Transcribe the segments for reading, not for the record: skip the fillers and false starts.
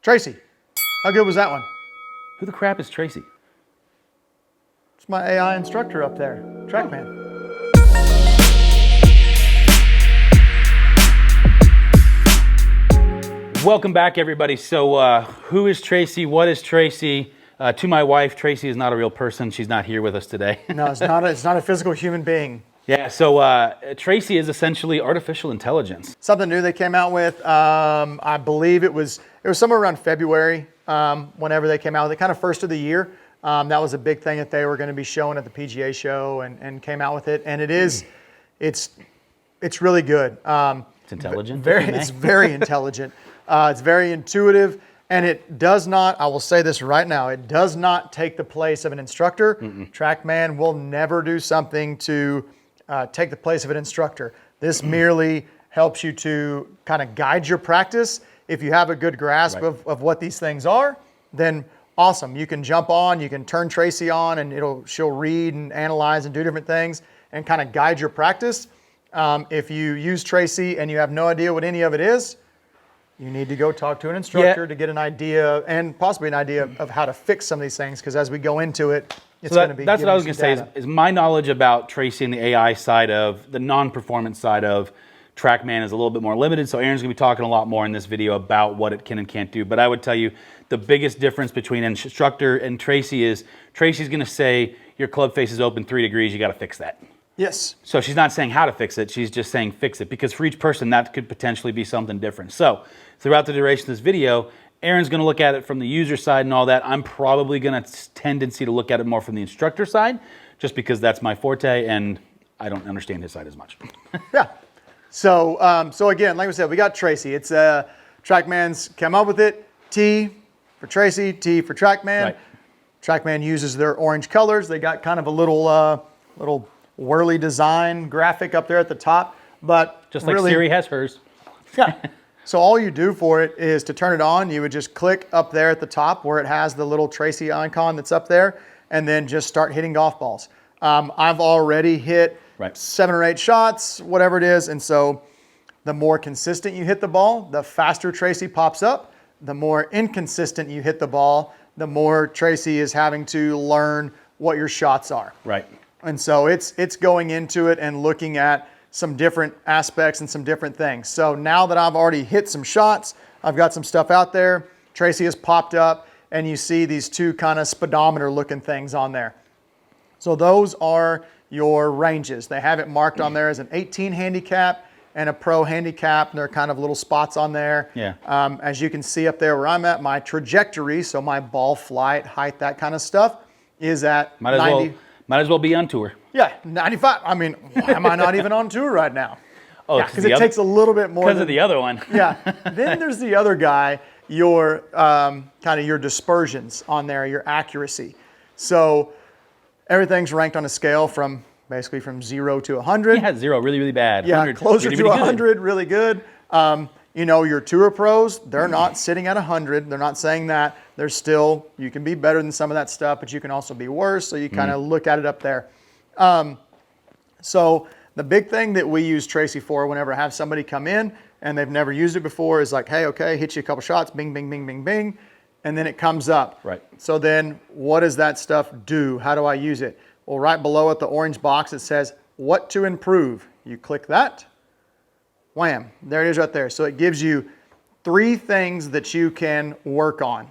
Tracy, how good was that one? Who the crap is Tracy? It's my AI instructor up there, Trackman. Welcome back, everybody. So who is Tracy? What is Tracy? To my wife, Tracy is not a real person. She's not here with us today. No, it's not a physical human being. Yeah, so Tracy is essentially artificial intelligence. Something new they came out with. I believe it was somewhere around February whenever they came out with it, kind of first of the year. That was a big thing that they were going to be showing at the PGA show and came out with it. And it's really good. It's intelligent. It's very intelligent. It's very intuitive. And it does not, I will say this right now, it does not take the place of an instructor. Trackman will never do something to take the place of an instructor. This merely helps you to kind of guide your practice. If you have a good grasp of what these things are, then awesome. You can jump on, you can turn Tracy on, and she'll read and analyze and do different things and kind of guide your practice. If you use Tracy and you have no idea what any of it is, you need to go talk to an instructor to get an idea and possibly an idea of how to fix some of these things, because as we go into it, it's going to be. That's what I was going to say is my knowledge about Tracy and the AI side of the non-performance side of Trackman is a little bit more limited. So Aaron's going to be talking a lot more in this video about what it can and can't do. But I would tell you the biggest difference between an instructor and Tracy is Tracy's going to say your club face is open 3 degrees. You got to fix that. Yes. So she's not saying how to fix it. She's just saying fix it, because for each person that could potentially be something different. So throughout the duration of this video, Aaron's going to look at it from the user side and all that. I'm probably going to tendency to look at it more from the instructor side, just because that's my forte and I don't understand his side as much. Yeah. So again, like we said, we got Tracy. It's Trackman's come up with it. T for Tracy, T for Trackman. Right. Trackman uses their orange colors. They got kind of a little whirly design graphic up there at the top, but just like Siri has hers. Yeah. So all you do for it is to turn it on, you would just click up there at the top where it has the little Tracy icon that's up there, and then just start hitting golf balls. I've already hit 7 or 8 shots, whatever it is, and so the more consistent you hit the ball, the faster Tracy pops up. The more inconsistent you hit the ball, the more Tracy is having to learn what your shots are. Right. And so it's going into it and looking at some different aspects and some different things. So now that I've already hit some shots, I've got some stuff out there, Tracy has popped up, and you see these 2 kind of speedometer looking things on there. So those are your ranges. They have it marked on there as an 18 handicap and a pro handicap, and there are kind of little spots on there. Yeah. As you can see up there where I'm at, my trajectory, so my ball flight, height, that kind of stuff, is at 90. Might as well be on tour. Yeah, 95. I mean, why am I not even on tour right now? Oh, because it takes a little bit more. Because of the other one. Yeah. Then there's the other guy, your kind of your dispersions on there, your accuracy. So everything's ranked on a scale from basically from 0 to 100. Yeah, 0, really, really bad. Yeah, closer to 100, really good. Your tour pros, they're not sitting at 100. They're not saying that. They're still, you can be better than some of that stuff, but you can also be worse. So you kind of look at it up there. So the big thing that we use Tracy for whenever I have somebody come in and they've never used it before is like, hey, okay, hit you a couple shots, bing, bing, bing, bing, bing, and then it comes up. Right. So then what does that stuff do? How do I use it? Well, right below it, the orange box, it says what to improve. You click that. Wham, there it is right there. So it gives you 3 things that you can work on.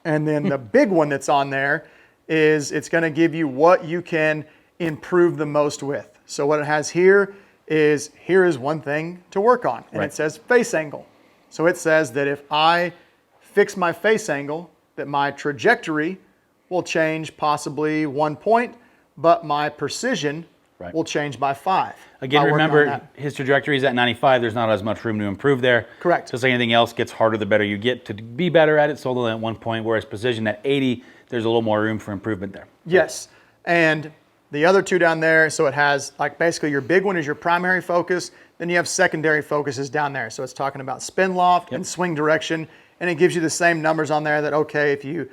And then the big one that's on there is it's going to give you what you can improve the most with. So what it has here is one thing to work on. And it says face angle. So it says that if I fix my face angle, that my trajectory will change possibly 1 point, but my precision will change by 5. Again, remember, his trajectory is at 95. There's not as much room to improve there. Correct. Just like anything else gets harder the better you get to be better at it. So only at 1 point, whereas precision at 80, there's a little more room for improvement there. Yes. And the other 2 down there, so it has like basically your big one is your primary focus. Then you have secondary focuses down there. So it's talking about spin loft and swing direction. And it gives you the same numbers on there that, okay, if you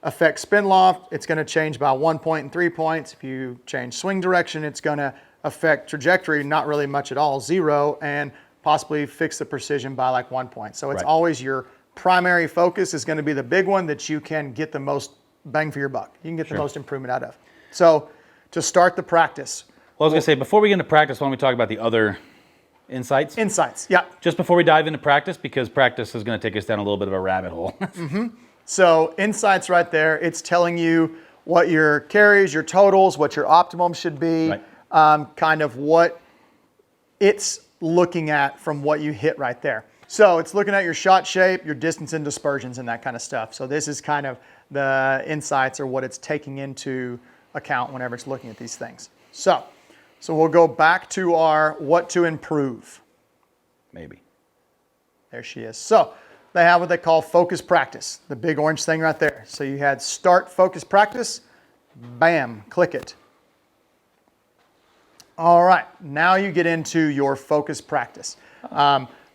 affect spin loft, it's going to change by 1 point and 3 points. If you change swing direction, it's going to affect trajectory, not really much at all, 0, and possibly fix the precision by like 1 point. So it's always your primary focus is going to be the big one that you can get the most bang for your buck. You can get the most improvement out of. So to start the practice. Well, I was going to say, before we get into practice, why don't we talk about the other insights? Insights, yeah. Just before we dive into practice, because practice is going to take us down a little bit of a rabbit hole. So insights right there, it's telling you what your carries, your totals, what your optimum should be, kind of what it's looking at from what you hit right there. So it's looking at your shot shape, your distance and dispersions and that kind of stuff. So this is kind of the insights or what it's taking into account whenever it's looking at these things. So we'll go back to our what to improve. Maybe. There she is. So they have what they call focus practice, the big orange thing right there. So you had start focus practice, bam, click it. All right, now you get into your focus practice.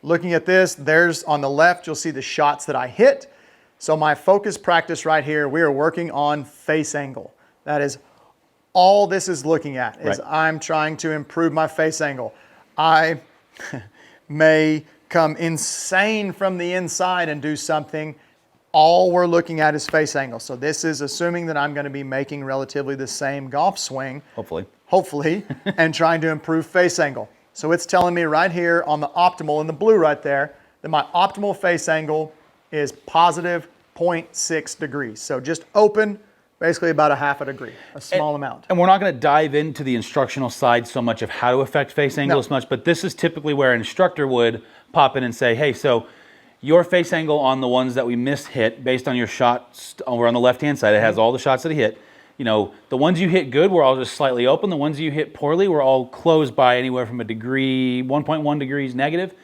Looking at this, there's on the left, you'll see the shots that I hit. So my focus practice right here, we are working on face angle. That is all this is looking at, is I'm trying to improve my face angle. I may come insane from the inside and do something. All we're looking at is face angle. So this is assuming that I'm going to be making relatively the same golf swing. Hopefully, and trying to improve face angle. So it's telling me right here on the optimal in the blue right there that my optimal face angle is positive 0.6 degrees. So just open, basically about a half a degree, a small amount. And we're not going to dive into the instructional side so much of how to affect face angle as much, but this is typically where an instructor would pop in and say, hey, so your face angle on the ones that we missed hit based on your shots over on the left-hand side, it has all the shots that he hit. You know, the ones you hit good were all just slightly open. The ones you hit poorly were all closed by anywhere from a degree, 1.1 degrees negative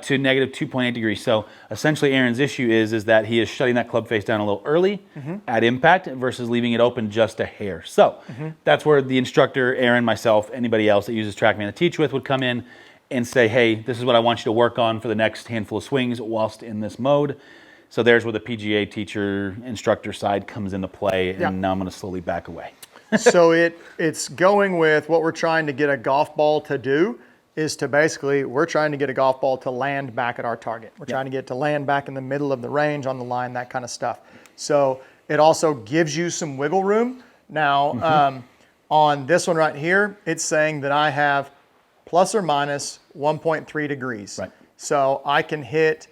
to negative 2.8 degrees. So essentially Aaron's issue is that he is shutting that club face down a little early at impact versus leaving it open just a hair. So that's where the instructor, Aaron, myself, anybody else that uses Trackman to teach with would come in and say, hey, this is what I want you to work on for the next handful of swings whilst in this mode. So there's where the PGA teacher, instructor side comes into play, and now I'm going to slowly back away. So it's going with what we're trying to get a golf ball to do is to basically, we're trying to get a golf ball to land back at our target. We're trying to get it to land back in the middle of the range, on the line, that kind of stuff. So it also gives you some wiggle room. Now, on this one right here, it's saying that I have plus or minus 1.3 degrees. So I can hit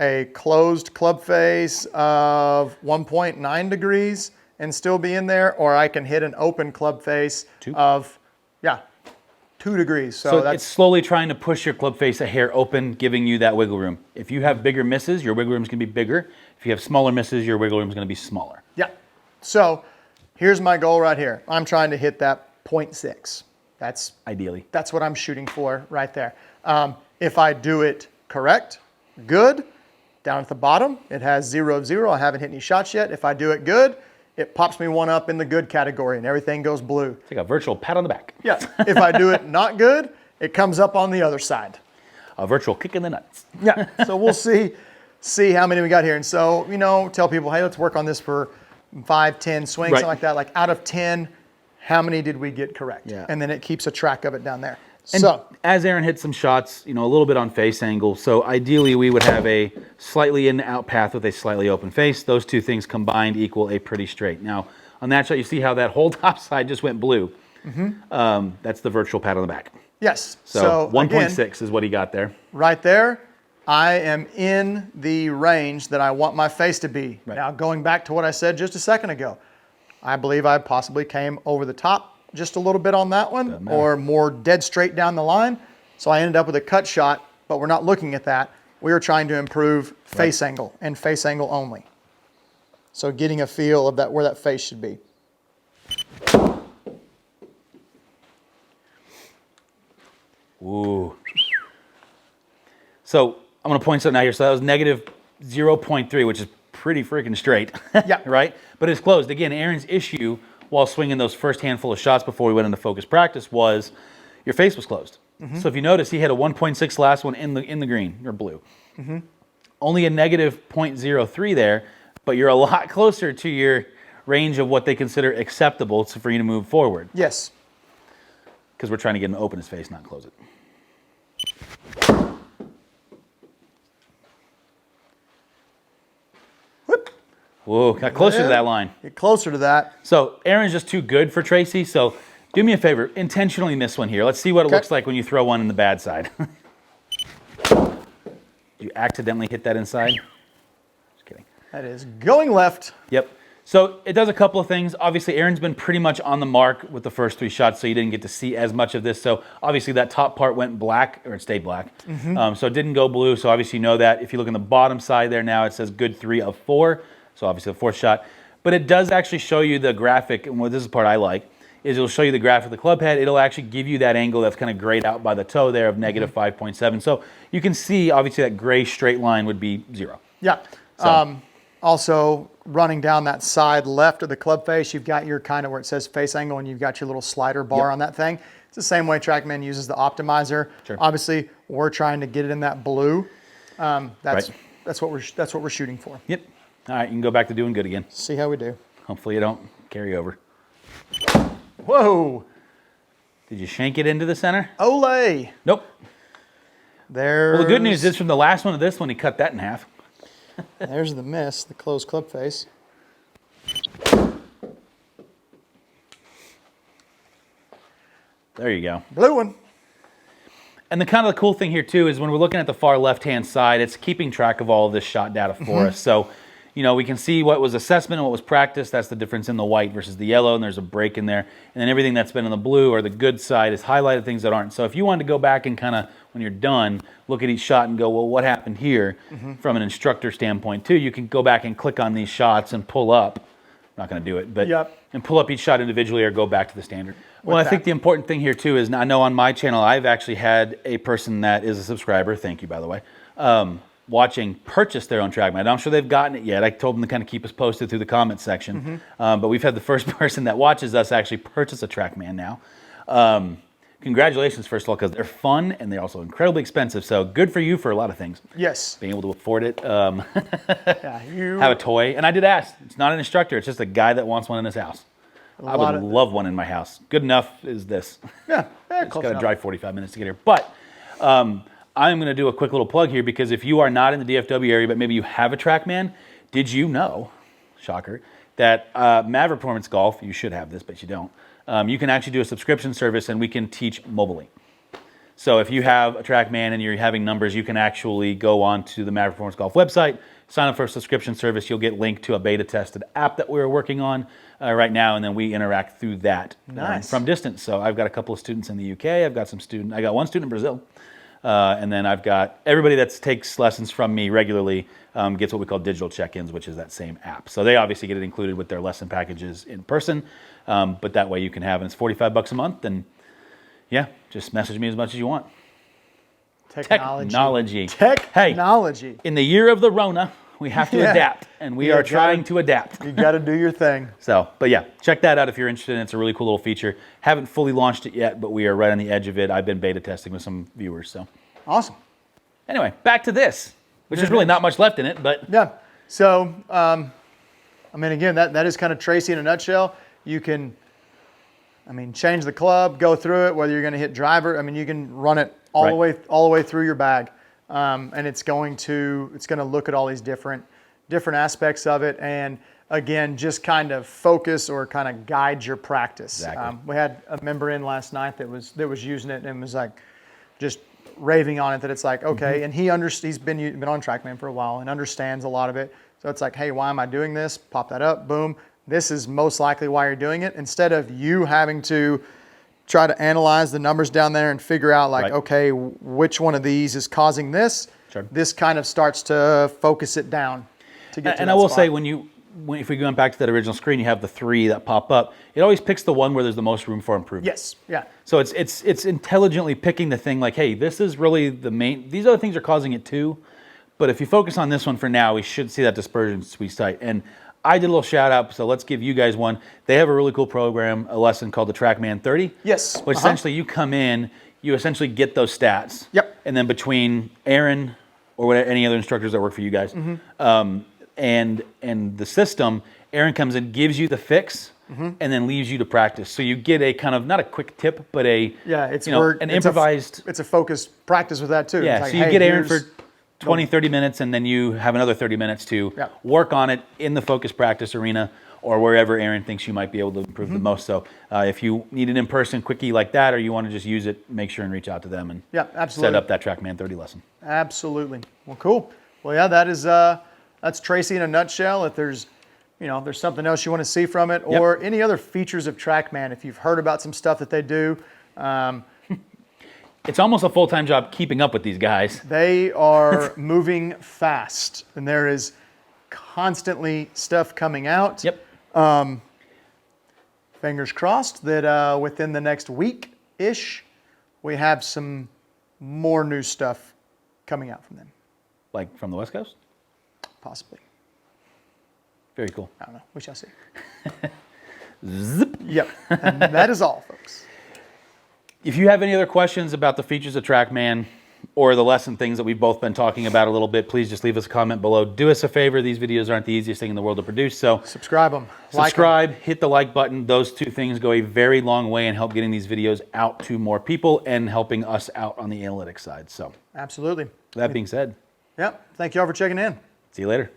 a closed club face of 1.9 degrees and still be in there, or I can hit an open club face of 2 degrees. So that's, it's slowly trying to push your club face a hair open, giving you that wiggle room. If you have bigger misses, your wiggle room is going to be bigger. If you have smaller misses, your wiggle room is going to be smaller. So here's my goal right here. I'm trying to hit that 0.6. That's ideally. That's what I'm shooting for right there. If I do it correct, good. Down at the bottom, it has 0 of 0. I haven't hit any shots yet. If I do it good, it pops me one up in the good category and everything goes blue. It's like a virtual pat on the back. If I do it not good, it comes up on the other side. A virtual kick in the nuts. So we'll see how many we got here. And so, tell people, hey, let's work on this for 5, 10 swings, something like that. Like out of 10, how many did we get correct? And then it keeps a track of it down there. And so as Aaron hits some shots, a little bit on face angle. So ideally we would have a slightly in out path with a slightly open face. Those two things combined equal a pretty straight. Now on that shot, you see how that whole top side just went blue. That's the virtual pat on the back. Yes. So 1.6 is what he got there. Right there, I am in the range that I want my face to be. Now going back to what I said just a second ago, I believe I possibly came over the top just a little bit on that one, or more dead straight down the line. So I ended up with a cut shot, but we're not looking at that. We are trying to improve face angle and face angle only. So getting a feel of that, where that face should be. Ooh. So I'm going to point something out here. So that was negative 0.3, which is pretty freaking straight. Right? But it's closed. Again, Aaron's issue while swinging those first handful of shots before we went into focus practice was your face was closed. So if you notice, he had a 1.6 last one in the green, or blue. Only a negative 0.03 there, but you're a lot closer to your range of what they consider acceptable for you to move forward. Yes. Because we're trying to get him to open his face, not close it. Whoa, got closer to that line. Get closer to that. So Aaron's just too good for Tracy. So do me a favor, intentionally miss one here. Let's see what it looks like when you throw one in the bad side. You accidentally hit that inside? Just kidding. That is going left. Yep. So it does a couple of things. Obviously, Aaron's been pretty much on the mark with the first 3 shots, so you didn't get to see as much of this. So obviously that top part went black, or it stayed black. So it didn't go blue, so obviously you know that. If you look on the bottom side there now, it says good 3 of 4. So obviously the 4th shot. But it does actually show you the graphic, and this is the part I like, is it'll show you the graph of the club head. It'll actually give you that angle that's kind of grayed out by the toe there of negative 5.7. So you can see, obviously, that gray straight line would be 0. Yeah. So. Also, running down that side left of the club face, you've got your kind of where it says face angle, and you've got your little slider bar on that thing. It's the same way Trackman uses the optimizer. Sure. Obviously, we're trying to get it in that blue. That's what we're shooting for. Yep. All right, you can go back to doing good again. See how we do. Hopefully you don't carry over. Whoa! Did you shank it into the center? Olay! Nope. There's, Well, the good news is from the last one to this one, he cut that in half. there's the miss, the closed club face. There you go. Blue one. And the kind of the cool thing here too is when we're looking at the far left-hand side, it's keeping track of all of this shot data for us. So, you know, we can see what was assessment and what was practice. That's the difference in the white versus the yellow, and there's a break in there. And then everything that's been on the blue or the good side is highlighted, things that aren't. So if you wanted to go back and kind of, when you're done, look at each shot and go, well, what happened here from an instructor standpoint too, you can go back and click on these shots and pull up. I'm not going to do it, but and pull up each shot individually or go back to the standard. Well, I think the important thing here too is I know on my channel I've actually had a person that is a subscriber, thank you by the way, watching purchase their own Trackman. I'm sure they've gotten it yet. I told them to kind of keep us posted through the comment section. But we've had the first person that watches us actually purchase a Trackman now. Congratulations, first of all, because they're fun and they're also incredibly expensive. So good for you for a lot of things. Yes. Being able to afford it. Yeah, Have a toy. And I did ask. It's not an instructor. It's just a guy that wants one in his house. I would love one in my house. Good enough is this. Yeah. Just got to drive 45 minutes to get here. But I'm going to do a quick little plug here because if you are not in the DFW area, but maybe you have a Trackman, did you know, shocker, that Maverick Performance Golf, you should have this, but you don't, you can actually do a subscription service and we can teach mobilely. So if you have a Trackman and you're having numbers, you can actually go on to the Maverick Performance Golf website, sign up for a subscription service. You'll get linked to a beta tested app that we're working on right now, and then we interact through that from distance. So I've got a couple of students in the UK. I got one student in Brazil. And then I've got everybody that takes lessons from me regularly gets what we call digital check-ins, which is that same app. So they obviously get it included with their lesson packages in person, but that way you can have, and it's $45 a month, and yeah, just message me as much as you want. Technology. Hey, in the year of the Rona, we have to adapt, and we are trying to adapt. You got to do your thing. So, but yeah, check that out if you're interested. It's a really cool little feature. Haven't fully launched it yet, but we are right on the edge of it. I've been beta testing with some viewers. So awesome. Anyway, back to this, which is really not much left in it, but yeah. So, I mean, again, that is kind of Tracy in a nutshell. You can, I mean, change the club, go through it, whether you're going to hit driver. I mean, you can run it all the way through your bag. And it's going to look at all these different aspects of it, and again, just kind of focus or kind of guide your practice. Exactly. We had a member in last night that was using it and was like just raving on it, that it's like, okay, and he's been on Trackman for a while and understands a lot of it. So it's like, hey, why am I doing this? Pop that up, boom. This is most likely why you're doing it, instead of you having to try to analyze the numbers down there and figure out like, okay, which one of these is causing this. Sure. This kind of starts to focus it down to get to and that I will spot. say, if we go back to that original screen, you have the 3 that pop up. It always picks the one where there's the most room for improvement. Yes, yeah. So it's intelligently picking the thing like, hey, this is really the main, these other things are causing it too. But if you focus on this one for now, we should see that dispersion squeeze tight. And I did a little shout out, so let's give you guys one. They have a really cool program, a lesson called the Trackman 30. Yes. Which essentially you come in, you essentially get those stats. Yep. And then between Aaron or whatever, any other instructors that work for you guys, and the system, Aaron comes in, gives you the fix, and then leaves you to practice. So you get a kind of, not a quick tip, but an improvised. It's a focused practice with that too. Yeah, it's like, so you hey, get Aaron for 20, 30 minutes, and then you have another 30 minutes to work on it in the focus practice arena or wherever Aaron thinks you might be able to improve the most. So if you need an in-person quickie like that, or you want to just use it, make sure and reach out to them and absolutely. set up that Trackman 30 lesson. Absolutely. Well, cool. Well, yeah, that's Tracy in a nutshell. If there's there's something else you want to see from it, or any other features of Trackman, if you've heard about some stuff that they do. It's almost a full-time job keeping up with these guys. They are moving fast, and there is constantly stuff coming out. Yep. Fingers crossed that within the next week-ish, we have some more new stuff coming out from them. Like from the West Coast? Possibly. Very cool. I don't know. We shall see. Zip. Yep. And that is all, folks. If you have any other questions about the features of Trackman or the lesson things that we've both been talking about a little bit, please just leave us a comment below. Do us a favor. These videos aren't the easiest thing in the world to produce, so subscribe them. Subscribe, hit the like button. Those two things go a very long way in help getting these videos out to more people and helping us out on the analytics side. So, absolutely. That being said, yep. Thank you all for checking in. See you later.